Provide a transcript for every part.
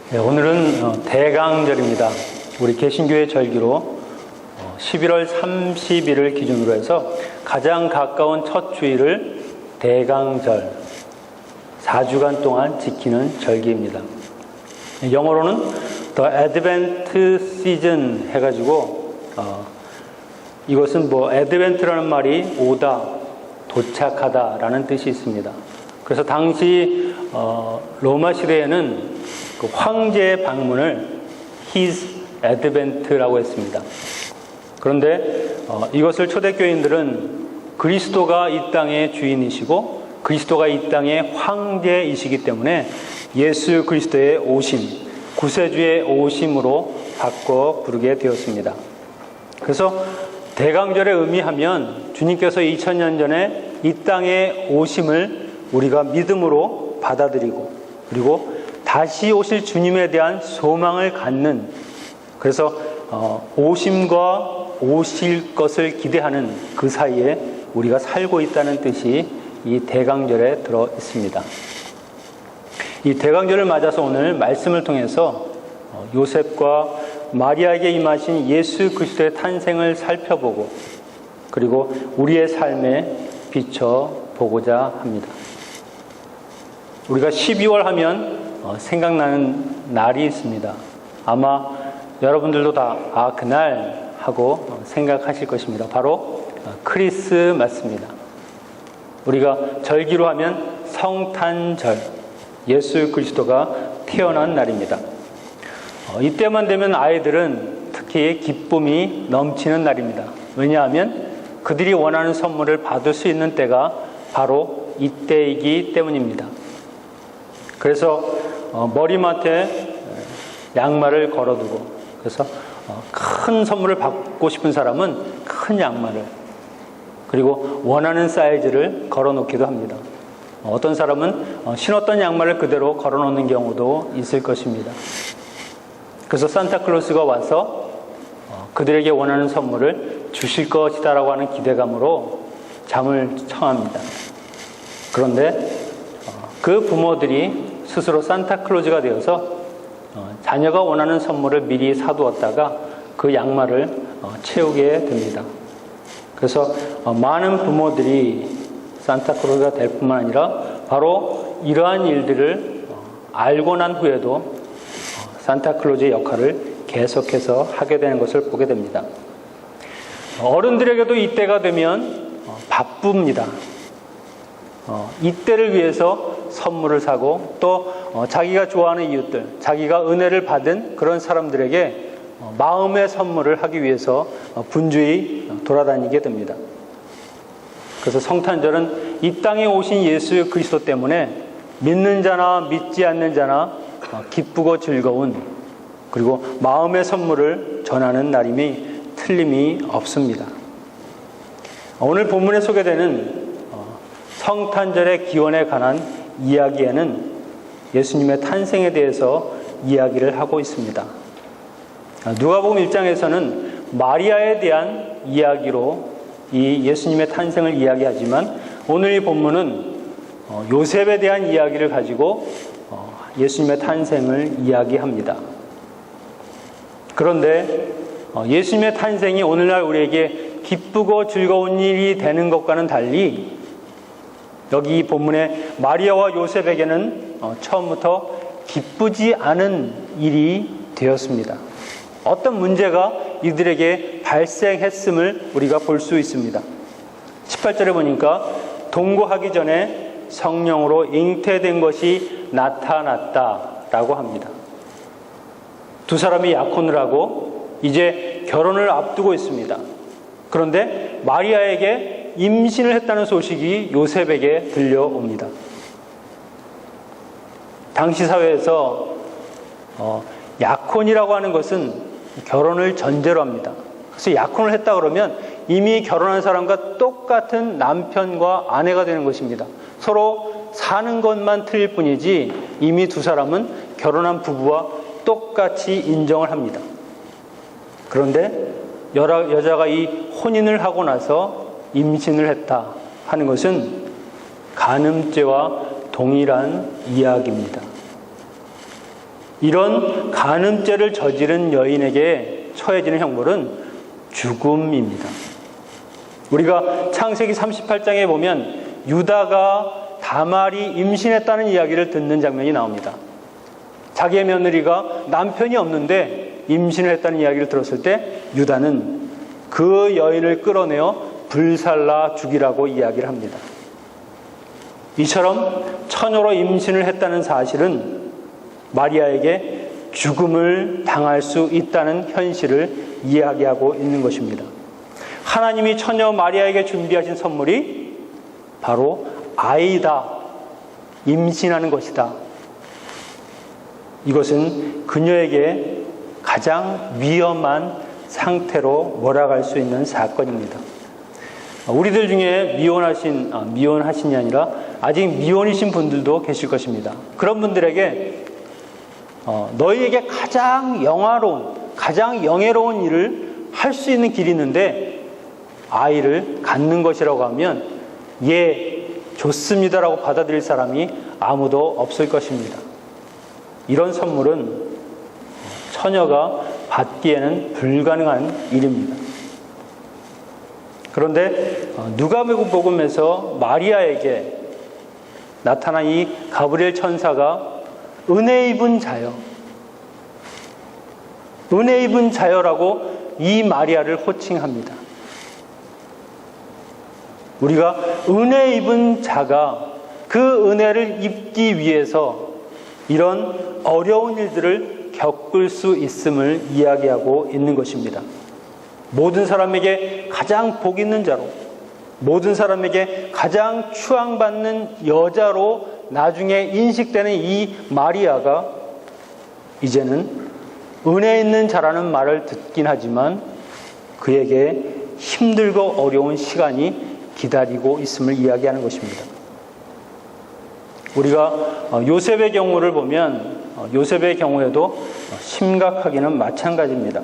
네, 오늘은 대강절입니다. 우리 개신교의 절기로 11월 30일을 기준으로 해서 가장 가까운 첫 주일을 대강절, 4주간 동안 지키는 절기입니다. 영어로는 The Advent Season 해가지고 이것은 Advent라는 말이 오다, 도착하다라는 뜻이 있습니다. 그래서 당시 로마 시대에는 그 황제의 방문을 His Advent라고 했습니다. 그런데 이것을 초대교인들은 그리스도가 이 땅의 주인이시고 그리스도가 이 땅의 황제이시기 때문에 예수 그리스도의 오심, 구세주의 오심으로 바꿔 부르게 되었습니다. 그래서 대강절의 의미하면 주님께서 2000년 전에 이 땅에 오심을 우리가 믿음으로 받아들이고 그리고 다시 오실 주님에 대한 소망을 갖는, 그래서 오심과 오실 것을 기대하는 그 사이에 우리가 살고 있다는 뜻이 이 대강절에 들어 있습니다. 이 대강절을 맞아서 오늘 말씀을 통해서 요셉과 마리아에게 임하신 예수 그리스도의 탄생을 살펴보고 그리고 우리의 삶에 비춰보고자 합니다. 우리가 12월 하면 생각나는 날이 있습니다. 아마 여러분들도 다 그날 하고 생각하실 것입니다. 바로 크리스마스입니다. 우리가 절기로 하면 성탄절, 예수 그리스도가 태어난 날입니다. 이때만 되면 아이들은 특히 기쁨이 넘치는 날입니다. 왜냐하면 그들이 원하는 선물을 받을 수 있는 때가 바로 이때이기 때문입니다. 그래서 머리맡에 양말을 걸어두고, 그래서 큰 선물을 받고 싶은 사람은 큰 양말을, 그리고 원하는 사이즈를 걸어놓기도 합니다. 어떤 사람은 신었던 양말을 그대로 걸어놓는 경우도 있을 것입니다. 그래서 산타클로스가 와서 그들에게 원하는 선물을 주실 것이다라고 하는 기대감으로 잠을 청합니다. 그런데 그 부모들이 스스로 산타클로즈가 되어서 자녀가 원하는 선물을 미리 사두었다가 그 양말을 채우게 됩니다. 그래서 많은 부모들이 산타클로즈가 될 뿐만 아니라 바로 이러한 일들을 알고 난 후에도 산타클로즈의 역할을 계속해서 하게 되는 것을 보게 됩니다. 어른들에게도 이때가 되면 바쁩니다. 이때를 위해서 선물을 사고 또 자기가 좋아하는 이웃들, 자기가 은혜를 받은 그런 사람들에게 마음의 선물을 하기 위해서 분주히 돌아다니게 됩니다. 그래서 성탄절은 이 땅에 오신 예수 그리스도 때문에 믿는 자나 믿지 않는 자나 기쁘고 즐거운, 그리고 마음의 선물을 전하는 날임이 틀림이 없습니다. 오늘 본문에 소개되는 성탄절의 기원에 관한 이야기에는 예수님의 탄생에 대해서 이야기를 하고 있습니다. 누가복음 1장에서는 마리아에 대한 이야기로 이 예수님의 탄생을 이야기하지만 오늘 이 본문은 요셉에 대한 이야기를 가지고 예수님의 탄생을 이야기합니다. 그런데 예수님의 탄생이 오늘날 우리에게 기쁘고 즐거운 일이 되는 것과는 달리 여기 이 본문의 마리아와 요셉에게는 처음부터 기쁘지 않은 일이 되었습니다. 어떤 문제가 이들에게 발생했음을 우리가 볼 수 있습니다. 18절에 보니까 동거하기 전에 성령으로 잉태된 것이 나타났다라고 합니다. 두 사람이 약혼을 하고 이제 결혼을 앞두고 있습니다. 그런데 마리아에게 임신을 했다는 소식이 요셉에게 들려옵니다. 당시 사회에서 약혼이라고 하는 것은 결혼을 전제로 합니다. 그래서 약혼을 했다 그러면 이미 결혼한 사람과 똑같은 남편과 아내가 되는 것입니다. 서로 사는 것만 틀릴 뿐이지 이미 두 사람은 결혼한 부부와 똑같이 인정을 합니다. 그런데 여자가 이 혼인을 하고 나서 임신을 했다 하는 것은 간음죄와 동일한 이야기입니다. 이런 간음죄를 저지른 여인에게 처해지는 형벌은 죽음입니다. 우리가 창세기 38장에 보면 유다가 다말이 임신했다는 이야기를 듣는 장면이 나옵니다. 자기의 며느리가 남편이 없는데 임신을 했다는 이야기를 들었을 때 유다는 그 여인을 끌어내어 불살라 죽이라고 이야기를 합니다. 이처럼 처녀로 임신을 했다는 사실은 마리아에게 죽음을 당할 수 있다는 현실을 이야기하고 있는 것입니다. 하나님이 처녀 마리아에게 준비하신 선물이 바로 아이다, 임신하는 것이다. 이것은 그녀에게 가장 위험한 상태로 몰아갈 수 있는 사건입니다. 우리들 중에 미혼하신이 아니라 아직 미혼이신 분들도 계실 것입니다. 그런 분들에게 너희에게 가장 영예로운 일을 할 수 있는 길이 있는데 아이를 갖는 것이라고 하면 예, 좋습니다라고 받아들일 사람이 아무도 없을 것입니다. 이런 선물은 처녀가 받기에는 불가능한 일입니다. 그런데 누가복음에서 마리아에게 나타난 이 가브리엘 천사가 은혜 입은 자여라고 이 마리아를 호칭합니다. 우리가 은혜 입은 자가 그 은혜를 입기 위해서 이런 어려운 일들을 겪을 수 있음을 이야기하고 있는 것입니다. 모든 사람에게 가장 복 있는 자로, 모든 사람에게 가장 추앙받는 여자로 나중에 인식되는 이 마리아가 이제는 은혜 있는 자라는 말을 듣긴 하지만 그에게 힘들고 어려운 시간이 기다리고 있음을 이야기하는 것입니다. 우리가 요셉의 경우를 보면 요셉의 경우에도 심각하기는 마찬가지입니다.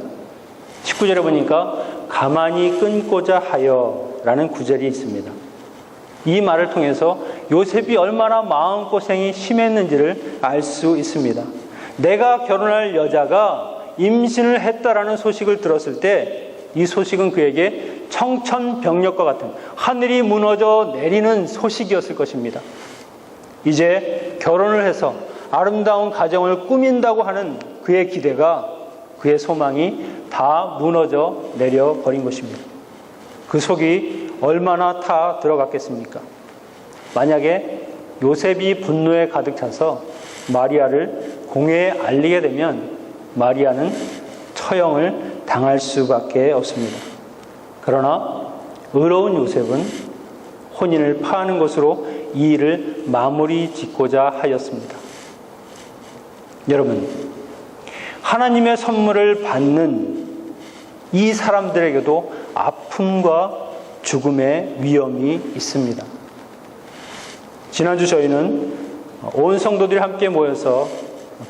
19절에 보니까 가만히 끊고자 하여 라는 구절이 있습니다. 이 말을 통해서 요셉이 얼마나 마음고생이 심했는지를 알 수 있습니다. 내가 결혼할 여자가 임신을 했다라는 소식을 들었을 때 이 소식은 그에게 청천벽력과 같은 하늘이 무너져 내리는 소식이었을 것입니다. 이제 결혼을 해서 아름다운 가정을 꾸민다고 하는 그의 기대가, 그의 소망이 다 무너져 내려버린 것입니다. 그 속이 얼마나 타 들어갔겠습니까? 만약에 요셉이 분노에 가득 차서 마리아를 공회에 알리게 되면 마리아는 처형을 당할 수밖에 없습니다. 그러나 의로운 요셉은 혼인을 파하는 것으로 이 일을 마무리 짓고자 하였습니다. 여러분, 하나님의 선물을 받는 이 사람들에게도 아픔과 죽음의 위험이 있습니다. 지난주 저희는 온 성도들이 함께 모여서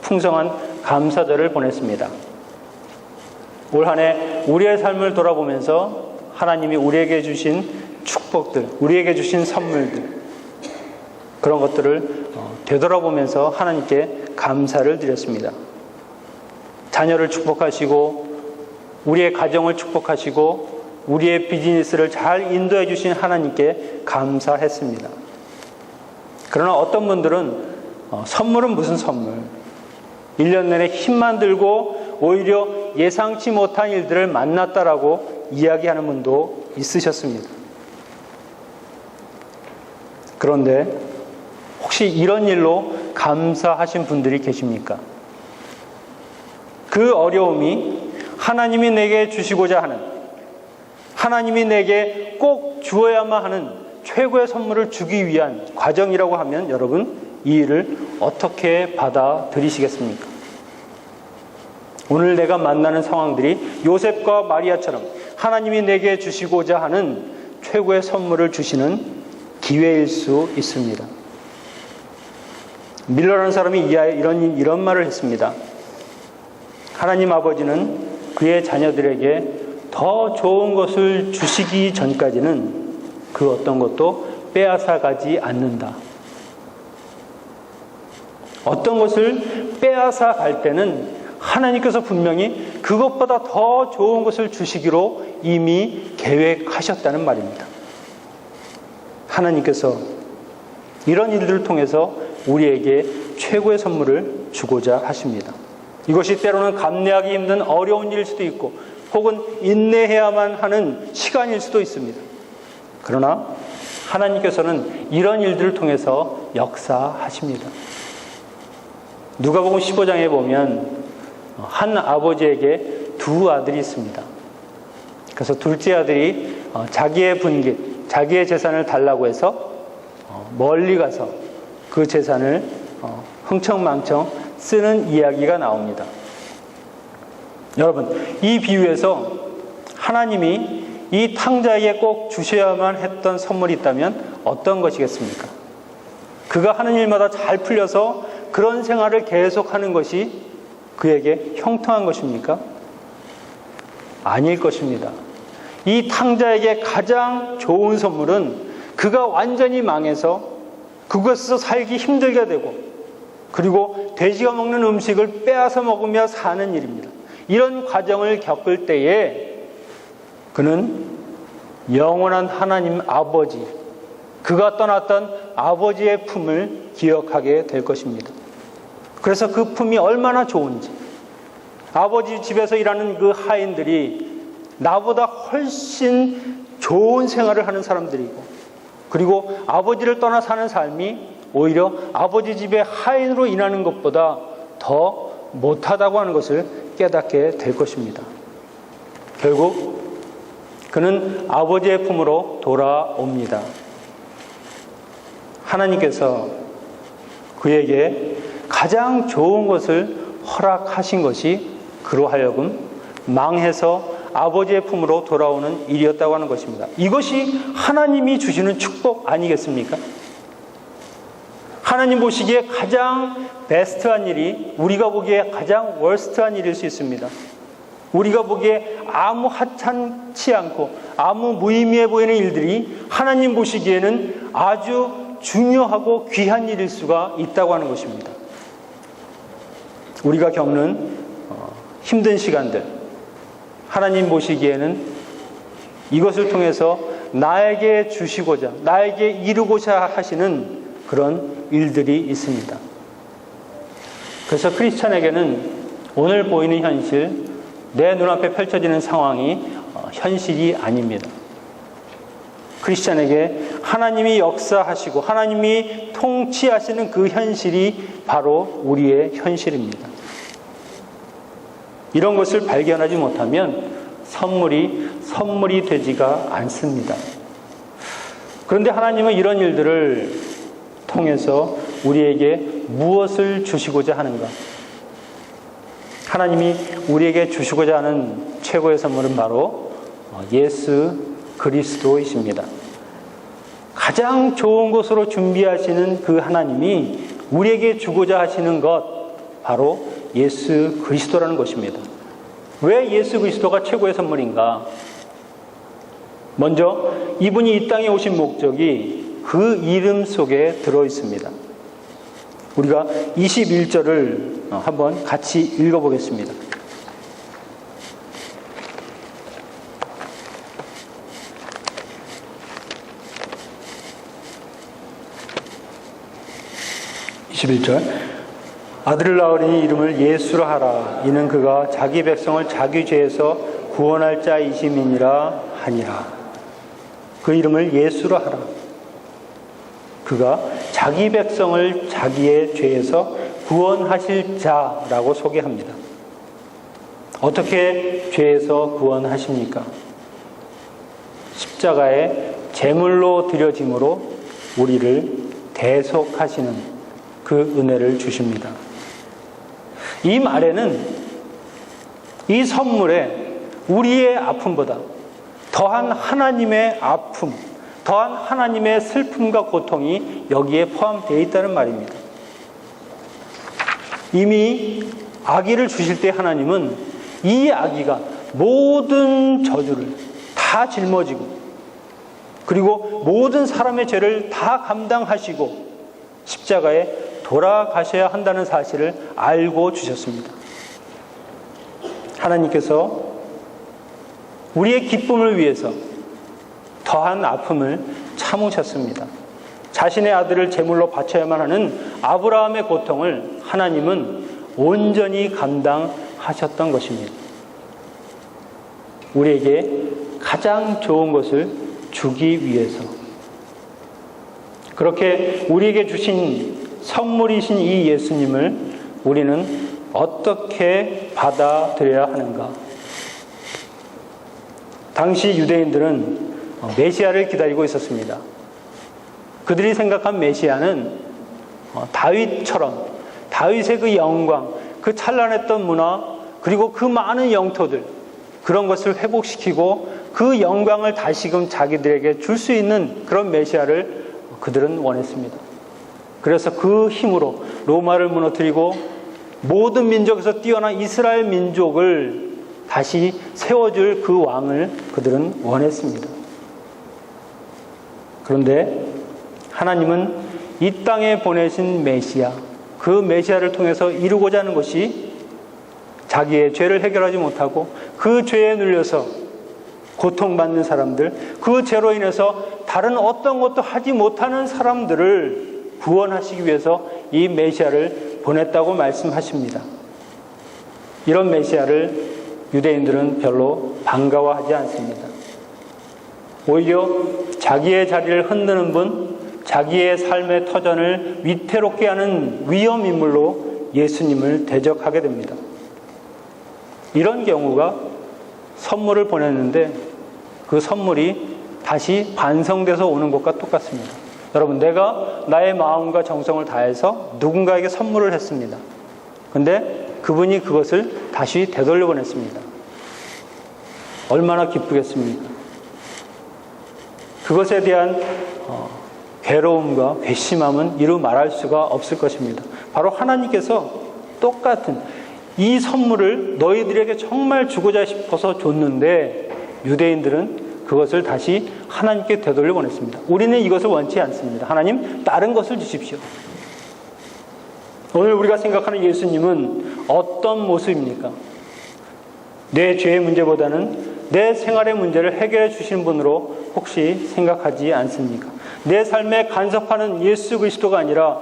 풍성한 감사절을 보냈습니다. 올 한 해 우리의 삶을 돌아보면서 하나님이 우리에게 주신 축복들, 우리에게 주신 선물들, 그런 것들을 되돌아보면서 하나님께 감사를 드렸습니다. 자녀를 축복하시고 우리의 가정을 축복하시고 우리의 비즈니스를 잘 인도해 주신 하나님께 감사했습니다. 그러나 어떤 분들은 선물은 무슨 선물? 1년 내내 힘만 들고 오히려 예상치 못한 일들을 만났다라고 이야기하는 분도 있으셨습니다. 그런데 혹시 이런 일로 감사하신 분들이 계십니까? 그 어려움이 하나님이 내게 주시고자 하는, 하나님이 내게 꼭 주어야만 하는 최고의 선물을 주기 위한 과정이라고 하면 여러분, 이 일을 어떻게 받아들이시겠습니까? 오늘 내가 만나는 상황들이 요셉과 마리아처럼 하나님이 내게 주시고자 하는 최고의 선물을 주시는 기회일 수 있습니다. 밀러라는 사람이 이런 말을 했습니다. 하나님 아버지는 그의 자녀들에게 더 좋은 것을 주시기 전까지는 그 어떤 것도 빼앗아 가지 않는다. 어떤 것을 빼앗아 갈 때는 하나님께서 분명히 그것보다 더 좋은 것을 주시기로 이미 계획하셨다는 말입니다. 하나님께서 이런 일들을 통해서 우리에게 최고의 선물을 주고자 하십니다. 이것이 때로는 감내하기 힘든 어려운 일일 수도 있고 혹은 인내해야만 하는 시간일 수도 있습니다. 그러나 하나님께서는 이런 일들을 통해서 역사하십니다. 누가복음 15장에 보면 한 아버지에게 두 아들이 있습니다. 그래서 둘째 아들이 자기의 분깃, 자기의 재산을 달라고 해서 멀리 가서 그 재산을 흥청망청 쓰는 이야기가 나옵니다. 여러분, 이 비유에서 하나님이 이 탕자에게 꼭 주셔야만 했던 선물이 있다면 어떤 것이겠습니까? 그가 하는 일마다 잘 풀려서 그런 생활을 계속하는 것이 그에게 형통한 것입니까? 아닐 것입니다. 이 탕자에게 가장 좋은 선물은 그가 완전히 망해서 그것에서 살기 힘들게 되고 그리고 돼지가 먹는 음식을 빼앗아 먹으며 사는 일입니다. 이런 과정을 겪을 때에 그는 영원한 하나님 아버지, 그가 떠났던 아버지의 품을 기억하게 될 것입니다. 그래서 그 품이 얼마나 좋은지, 아버지 집에서 일하는 그 하인들이 나보다 훨씬 좋은 생활을 하는 사람들이고, 그리고 아버지를 떠나 사는 삶이 오히려 아버지 집의 하인으로 일하는 것보다 더 못하다고 하는 것을 깨닫게 될 것입니다. 결국 그는 아버지의 품으로 돌아옵니다. 하나님께서 그에게 가장 좋은 것을 허락하신 것이 그로 하여금 망해서 아버지의 품으로 돌아오는 일이었다고 하는 것입니다. 이것이 하나님이 주시는 축복 아니겠습니까? 하나님 보시기에 가장 베스트한 일이 우리가 보기에 가장 월스트한 일일 수 있습니다. 우리가 보기에 아무 하찮지 않고 아무 무의미해 보이는 일들이 하나님 보시기에는 아주 중요하고 귀한 일일 수가 있다고 하는 것입니다. 우리가 겪는 힘든 시간들, 하나님 보시기에는 이것을 통해서 나에게 주시고자, 나에게 이루고자 하시는 그런 일들이 있습니다. 그래서 크리스찬에게는 오늘 보이는 현실, 내 눈앞에 펼쳐지는 상황이 현실이 아닙니다. 크리스찬에게 하나님이 역사하시고 하나님이 통치하시는 그 현실이 바로 우리의 현실입니다. 이런 것을 발견하지 못하면 선물이 되지가 않습니다. 그런데 하나님은 이런 일들을 통해서 우리에게 무엇을 주시고자 하는가? 하나님이 우리에게 주시고자 하는 최고의 선물은 바로 예수 그리스도이십니다. 가장 좋은 것으로 준비하시는 그 하나님이 우리에게 주고자 하시는 것, 바로 예수 그리스도라는 것입니다. 왜 예수 그리스도가 최고의 선물인가? 먼저 이분이 이 땅에 오신 목적이 그 이름 속에 들어 있습니다. 우리가 21절을 한번 같이 읽어보겠습니다. 아들을 낳으리니 이름을 예수라 하라. 이는 그가 자기 백성을 자기 죄에서 구원할 자이심이니라 하니라. 그 이름을 예수라 하라. 그가 자기 백성을 자기의 죄에서 구원하실 자라고 소개합니다. 어떻게 죄에서 구원하십니까? 십자가에 제물로 드려짐으로 우리를 대속하시는 그 은혜를 주십니다. 이 말에는, 이 선물에 우리의 아픔보다 더한 하나님의 아픔, 더한 하나님의 슬픔과 고통이 여기에 포함되어 있다는 말입니다. 이미 아기를 주실 때 하나님은 이 아기가 모든 저주를 다 짊어지고, 그리고 모든 사람의 죄를 다 감당하시고 십자가에 돌아가셔야 한다는 사실을 알고 주셨습니다. 하나님께서 우리의 기쁨을 위해서 더한 아픔을 참으셨습니다. 자신의 아들을 제물로 바쳐야만 하는 아브라함의 고통을 하나님은 온전히 감당하셨던 것입니다. 우리에게 가장 좋은 것을 주기 위해서, 그렇게 우리에게 주신 선물이신 이 예수님을 우리는 어떻게 받아들여야 하는가? 당시 유대인들은 메시아를 기다리고 있었습니다. 그들이 생각한 메시아는 다윗처럼, 다윗의 그 영광, 그 찬란했던 문화, 그리고 그 많은 영토들, 그런 것을 회복시키고 그 영광을 다시금 자기들에게 줄 수 있는 그런 메시아를 그들은 원했습니다. 그래서 그 힘으로 로마를 무너뜨리고 모든 민족에서 뛰어난 이스라엘 민족을 다시 세워줄 그 왕을 그들은 원했습니다. 그런데 하나님은 이 땅에 보내신 메시아, 그 메시아를 통해서 이루고자 하는 것이 자기의 죄를 해결하지 못하고 그 죄에 눌려서 고통받는 사람들, 그 죄로 인해서 다른 어떤 것도 하지 못하는 사람들을 구원하시기 위해서 이 메시아를 보냈다고 말씀하십니다. 이런 메시아를 유대인들은 별로 반가워하지 않습니다. 오히려 자기의 자리를 흔드는 분, 자기의 삶의 터전을 위태롭게 하는 위험인물로 예수님을 대적하게 됩니다. 이런 경우가 선물을 보냈는데 그 선물이 다시 반성돼서 오는 것과 똑같습니다. 여러분, 내가 나의 마음과 정성을 다해서 누군가에게 선물을 했습니다. 근데 그분이 그것을 다시 되돌려 보냈습니다. 얼마나 기쁘겠습니까? 그것에 대한 괴로움과 괘씸함은 이루 말할 수가 없을 것입니다. 바로 하나님께서 똑같은 이 선물을 너희들에게 정말 주고자 싶어서 줬는데 유대인들은 그것을 다시 하나님께 되돌려 보냈습니다. 우리는 이것을 원치 않습니다. 하나님, 다른 것을 주십시오. 오늘 우리가 생각하는 예수님은 어떤 모습입니까? 내 죄의 문제보다는 내 생활의 문제를 해결해 주시는 분으로 혹시 생각하지 않습니까? 내 삶에 간섭하는 예수 그리스도가 아니라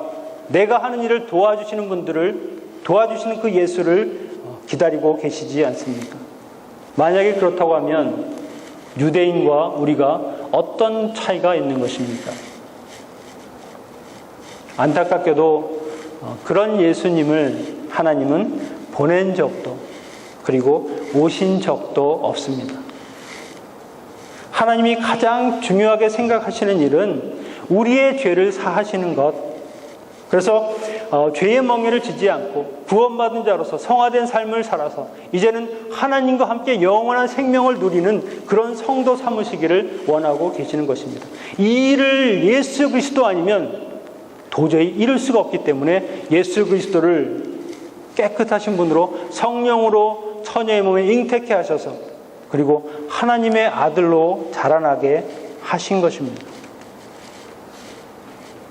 내가 하는 일을 도와주시는 분들을, 도와주시는 그 예수를 기다리고 계시지 않습니까? 만약에 그렇다고 하면 유대인과 우리가 어떤 차이가 있는 것입니까? 안타깝게도 그런 예수님을 하나님은 보낸 적도, 그리고 오신 적도 없습니다. 하나님이 가장 중요하게 생각하시는 일은 우리의 죄를 사하시는 것. 그래서 죄의 멍에를 지지 않고 구원받은 자로서 성화된 삶을 살아서 이제는 하나님과 함께 영원한 생명을 누리는 그런 성도 삼으시기를 원하고 계시는 것입니다. 이 일을 예수 그리스도 아니면 도저히 이룰 수가 없기 때문에 예수 그리스도를 깨끗하신 분으로 성령으로 처녀의 몸에 잉태케 하셔서 그리고 하나님의 아들로 자라나게 하신 것입니다.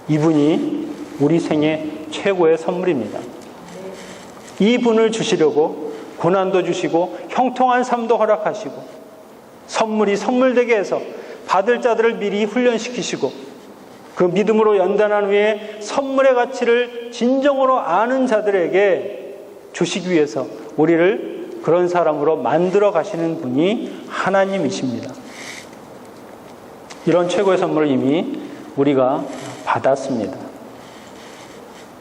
이분이 우리 생애 최고의 선물입니다. 이 분을 주시려고 고난도 주시고 형통한 삶도 허락하시고 선물이 선물되게 해서 받을 자들을 미리 훈련시키시고 그 믿음으로 연단한 후에 선물의 가치를 진정으로 아는 자들에게 주시기 위해서 우리를 그런 사람으로 만들어 가시는 분이 하나님이십니다. 이런 최고의 선물을 이미 우리가 받았습니다.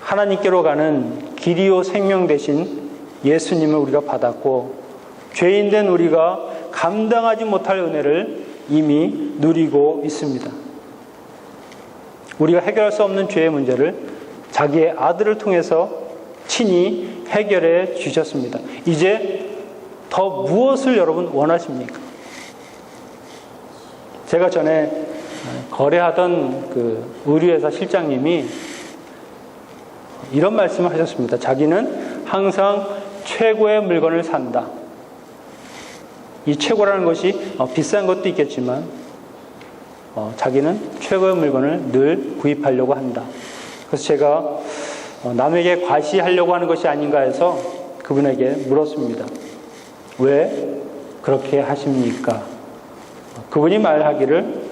하나님께로 가는 길이요 생명 되신 예수님을 우리가 받았고 죄인된 우리가 감당하지 못할 은혜를 이미 누리고 있습니다. 우리가 해결할 수 없는 죄의 문제를 자기의 아들을 통해서 친히 해결해 주셨습니다. 이제 더 무엇을 여러분 원하십니까? 제가 전에 거래하던 그 의류회사 실장님이 이런 말씀을 하셨습니다. 자기는 항상 최고의 물건을 산다. 이 최고라는 것이 비싼 것도 있겠지만 자기는 최고의 물건을 늘 구입하려고 한다. 그래서 제가 남에게 과시하려고 하는 것이 아닌가 해서 그분에게 물었습니다. 왜 그렇게 하십니까? 그분이 말하기를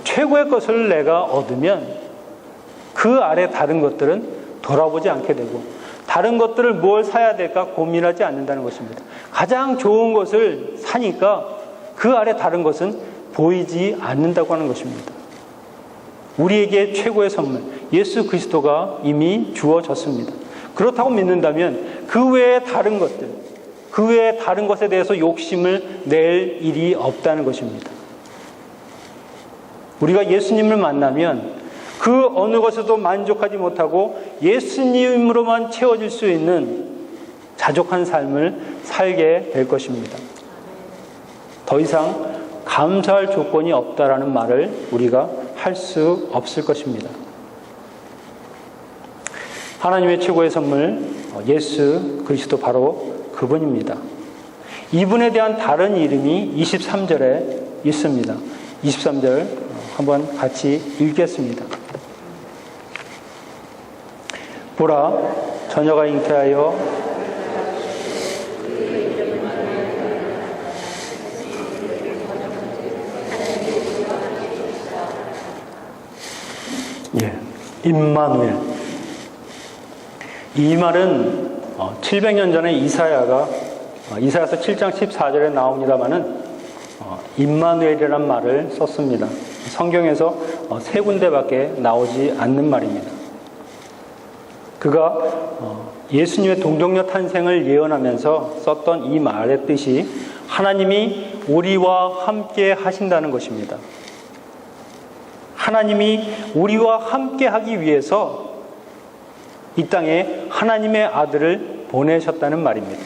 최고의 것을 내가 얻으면 그 아래 다른 것들은 돌아보지 않게 되고 다른 것들을 뭘 사야 될까 고민하지 않는다는 것입니다. 가장 좋은 것을 사니까 그 아래 다른 것은 보이지 않는다고 하는 것입니다. 우리에게 최고의 선물 예수 그리스도가 이미 주어졌습니다. 그렇다고 믿는다면 그 외에 다른 것들, 그 외에 다른 것에 대해서 욕심을 낼 일이 없다는 것입니다. 우리가 예수님을 만나면 그 어느 것에도 만족하지 못하고 예수님으로만 채워질 수 있는 자족한 삶을 살게 될 것입니다. 더 이상 감사할 조건이 없다라는 말을 우리가 할 수 없을 것입니다. 하나님의 최고의 선물 예수 그리스도 바로 그분입니다. 이분에 대한 다른 이름이 23절에 있습니다. 23절 한번 같이 읽겠습니다. 보라, 처녀가 잉태하여 임마누엘. 이 말은 700년 전에 이사야서 7장 14절에 나옵니다마는 임마누엘이라는 말을 썼습니다. 성경에서 세 군데밖에 나오지 않는 말입니다. 그가 예수님의 동정녀 탄생을 예언하면서 썼던 이 말의 뜻이 하나님이 우리와 함께 하신다는 것입니다. 하나님이 우리와 함께 하기 위해서 이 땅에 하나님의 아들을 보내셨다는 말입니다.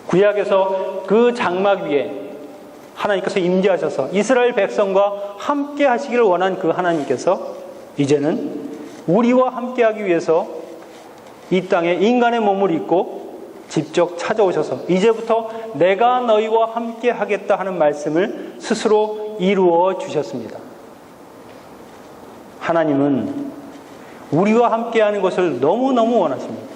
구약에서 그 장막 위에 하나님께서 임재하셔서 이스라엘 백성과 함께 하시기를 원한 그 하나님께서 이제는 우리와 함께 하기 위해서 이 땅에 인간의 몸을 입고 직접 찾아오셔서 이제부터 내가 너희와 함께 하겠다 하는 말씀을 스스로 이루어 주셨습니다. 하나님은 우리와 함께하는 것을 너무너무 원하십니다.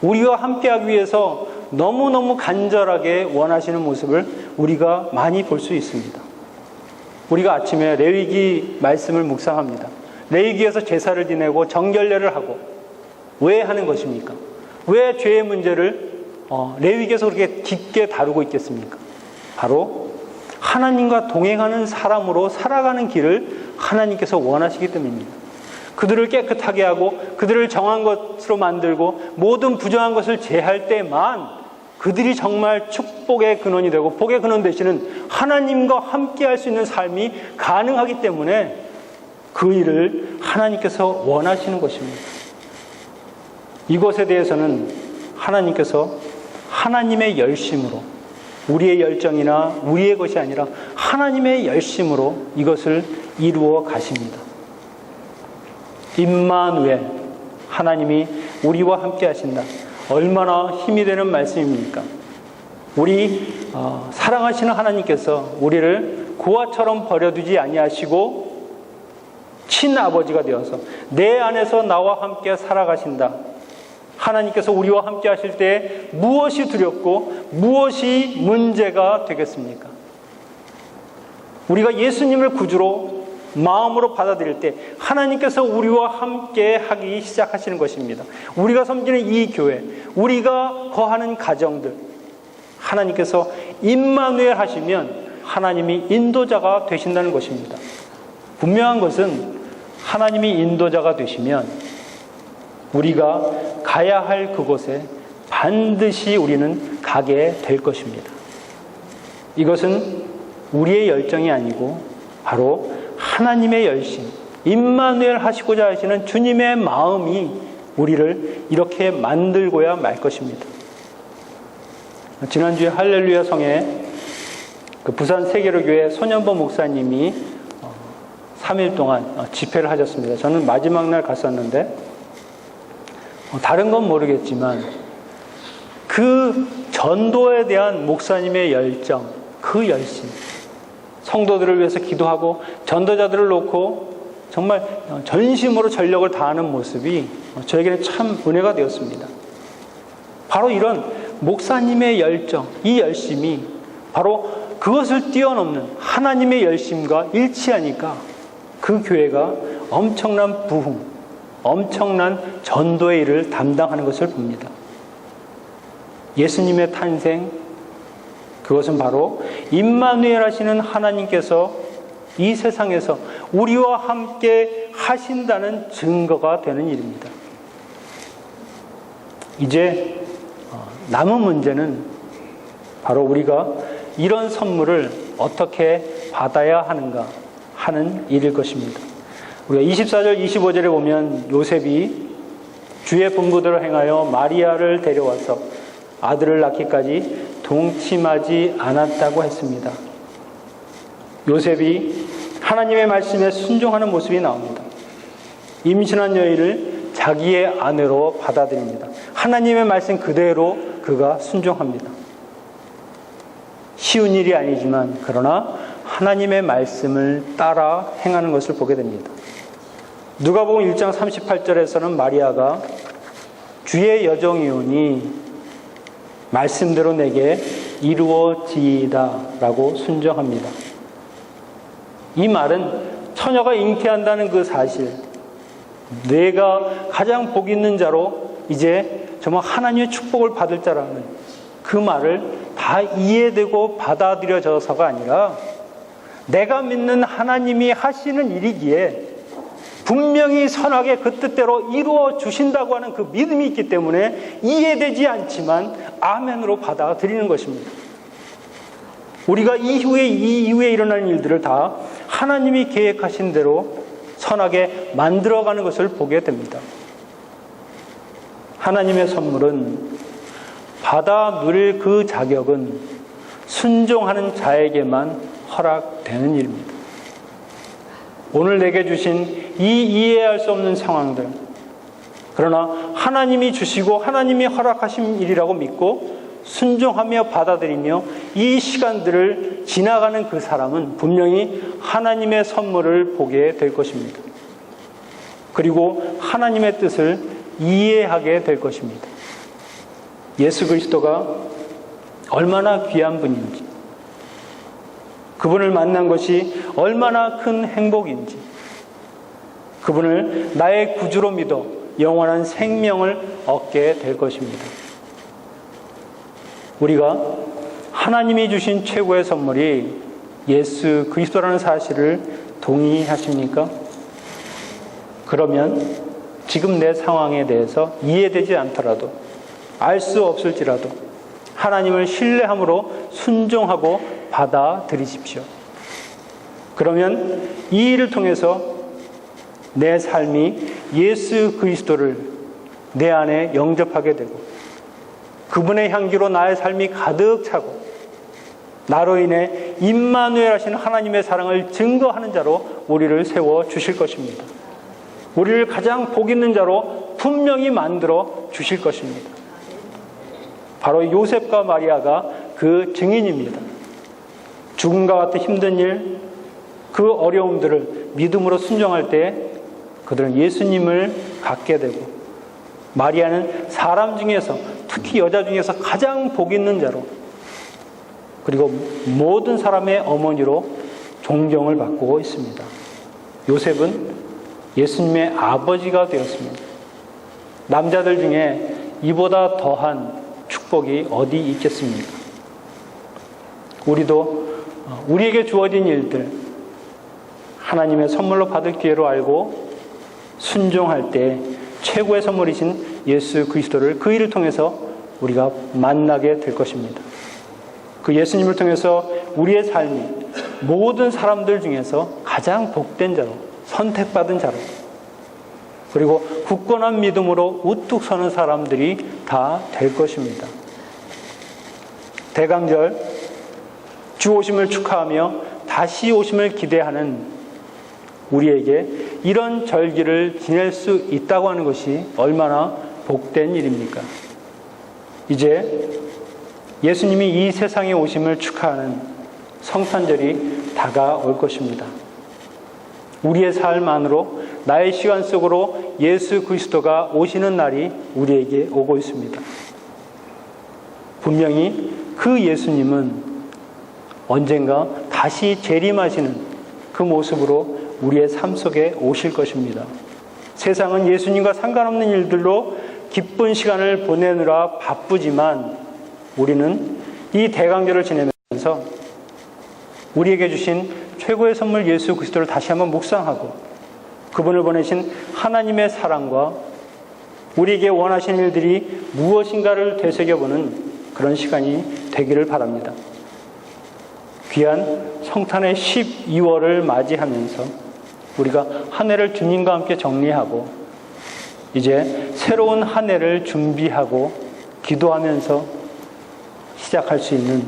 우리와 함께하기 위해서 너무너무 간절하게 원하시는 모습을 우리가 많이 볼 수 있습니다. 우리가 아침에 레위기 말씀을 묵상합니다. 레위기에서 제사를 지내고 정결례를 하고 왜 하는 것입니까? 왜 죄의 문제를 레위기에서 그렇게 깊게 다루고 있겠습니까? 바로 하나님과 동행하는 사람으로 살아가는 길을 하나님께서 원하시기 때문입니다. 그들을 깨끗하게 하고 그들을 정한 것으로 만들고 모든 부정한 것을 제할 때만 그들이 정말 축복의 근원이 되고 복의 근원 되시는 하나님과 함께 할 수 있는 삶이 가능하기 때문에 그 일을 하나님께서 원하시는 것입니다. 이것에 대해서는 하나님께서 하나님의 열심으로 우리의 열정이나 우리의 것이 아니라 하나님의 열심으로 이것을 이루어 가십니다. 임마누엘, 하나님이 우리와 함께 하신다. 얼마나 힘이 되는 말씀입니까? 우리 사랑하시는 하나님께서 우리를 고아처럼 버려두지 아니하시고 친아버지가 되어서 내 안에서 나와 함께 살아가신다. 하나님께서 우리와 함께 하실 때 무엇이 두렵고 무엇이 문제가 되겠습니까? 우리가 예수님을 구주로 마음으로 받아들일 때 하나님께서 우리와 함께 하기 시작하시는 것입니다. 우리가 섬기는 이 교회, 우리가 거하는 가정들, 하나님께서 임마누엘 하시면 하나님이 인도자가 되신다는 것입니다. 분명한 것은 하나님이 인도자가 되시면 우리가 가야 할 그곳에 반드시 우리는 가게 될 것입니다. 이것은 우리의 열정이 아니고 바로 하나님의 열심, 임마누엘 하시고자 하시는 주님의 마음이 우리를 이렇게 만들고야 말 것입니다. 지난주에 할렐루야 성에 부산 세계로교회 손현보 목사님이 3일 동안 집회를 하셨습니다. 저는 마지막 날 갔었는데 다른 건 모르겠지만 그 전도에 대한 목사님의 열정, 그 열심, 성도들을 위해서 기도하고 전도자들을 놓고 정말 전심으로 전력을 다하는 모습이 저에게는 참 은혜가 되었습니다. 바로 이런 목사님의 열정, 이 열심이 바로 그것을 뛰어넘는 하나님의 열심과 일치하니까 그 교회가 엄청난 부흥, 엄청난 전도의 일을 담당하는 것을 봅니다. 예수님의 탄생, 그것은 바로 임마누엘 하시는 하나님께서 이 세상에서 우리와 함께 하신다는 증거가 되는 일입니다. 이제 남은 문제는 바로 우리가 이런 선물을 어떻게 받아야 하는가 하는 일일 것입니다. 우리가 24절, 25절에 보면 요셉이 주의 분부대로 행하여 마리아를 데려와서 아들을 낳기까지 동침하지 않았다고 했습니다. 요셉이 하나님의 말씀에 순종하는 모습이 나옵니다. 임신한 여인을 자기의 아내로 받아들입니다. 하나님의 말씀 그대로 그가 순종합니다. 쉬운 일이 아니지만 그러나 하나님의 말씀을 따라 행하는 것을 보게 됩니다. 누가복음 1장 38절에서는 마리아가 주의 여종이오니 말씀대로 내게 이루어지이다 라고 순종합니다. 이 말은 처녀가 잉태한다는 그 사실, 내가 가장 복 있는 자로 이제 정말 하나님의 축복을 받을 자라는 그 말을 다 이해되고 받아들여져서가 아니라 내가 믿는 하나님이 하시는 일이기에 분명히 선하게 그 뜻대로 이루어 주신다고 하는 그 믿음이 있기 때문에 이해되지 않지만 아멘으로 받아들이는 것입니다. 우리가 이 이후에 일어나는 일들을 다 하나님이 계획하신 대로 선하게 만들어가는 것을 보게 됩니다. 하나님의 선물은 받아 누릴 그 자격은 순종하는 자에게만 허락되는 일입니다. 오늘 내게 주신 이 이해할 수 없는 상황들, 그러나 하나님이 주시고 하나님이 허락하신 일이라고 믿고 순종하며 받아들이며 이 시간들을 지나가는 그 사람은 분명히 하나님의 선물을 보게 될 것입니다. 그리고 하나님의 뜻을 이해하게 될 것입니다. 예수 그리스도가 얼마나 귀한 분인지, 그분을 만난 것이 얼마나 큰 행복인지, 그분을 나의 구주로 믿어 영원한 생명을 얻게 될 것입니다. 우리가 하나님이 주신 최고의 선물이 예수 그리스도라는 사실을 동의하십니까? 그러면 지금 내 상황에 대해서 이해되지 않더라도, 알 수 없을지라도 하나님을 신뢰함으로 순종하고 받아들이십시오. 그러면 이 일을 통해서 내 삶이 예수 그리스도를 내 안에 영접하게 되고 그분의 향기로 나의 삶이 가득 차고 나로 인해 임마누엘 하신 하나님의 사랑을 증거하는 자로 우리를 세워 주실 것입니다. 우리를 가장 복 있는 자로 분명히 만들어 주실 것입니다. 바로 요셉과 마리아가 그 증인입니다. 죽음과 같은 힘든 일, 그 어려움들을 믿음으로 순종할 때 그들은 예수님을 갖게 되고, 마리아는 사람 중에서, 특히 여자 중에서 가장 복 있는 자로, 그리고 모든 사람의 어머니로 존경을 받고 있습니다. 요셉은 예수님의 아버지가 되었습니다. 남자들 중에 이보다 더한 축복이 어디 있겠습니까? 우리도 우리에게 주어진 일들 하나님의 선물로 받을 기회로 알고 순종할 때 최고의 선물이신 예수 그리스도를 그 일을 통해서 우리가 만나게 될 것입니다. 그 예수님을 통해서 우리의 삶이 모든 사람들 중에서 가장 복된 자로, 선택받은 자로, 그리고 굳건한 믿음으로 우뚝 서는 사람들이 다 될 것입니다. 대강절, 주 오심을 축하하며 다시 오심을 기대하는 우리에게 이런 절기를 지낼 수 있다고 하는 것이 얼마나 복된 일입니까? 이제 예수님이 이 세상에 오심을 축하하는 성탄절이 다가올 것입니다. 우리의 삶 안으로 나의 시간 속으로 예수 그리스도가 오시는 날이 우리에게 오고 있습니다. 분명히 그 예수님은 언젠가 다시 재림하시는 그 모습으로 우리의 삶 속에 오실 것입니다. 세상은 예수님과 상관없는 일들로 기쁜 시간을 보내느라 바쁘지만 우리는 이 대강절을 지내면서 우리에게 주신 최고의 선물 예수 그리스도를 다시 한번 묵상하고 그분을 보내신 하나님의 사랑과 우리에게 원하시는 일들이 무엇인가를 되새겨보는 그런 시간이 되기를 바랍니다. 귀한 성탄의 12월을 맞이하면서 우리가 한 해를 주님과 함께 정리하고 이제 새로운 한 해를 준비하고 기도하면서 시작할 수 있는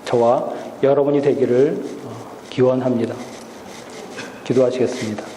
저와 여러분이 되기를 기원합니다. 기도하시겠습니다.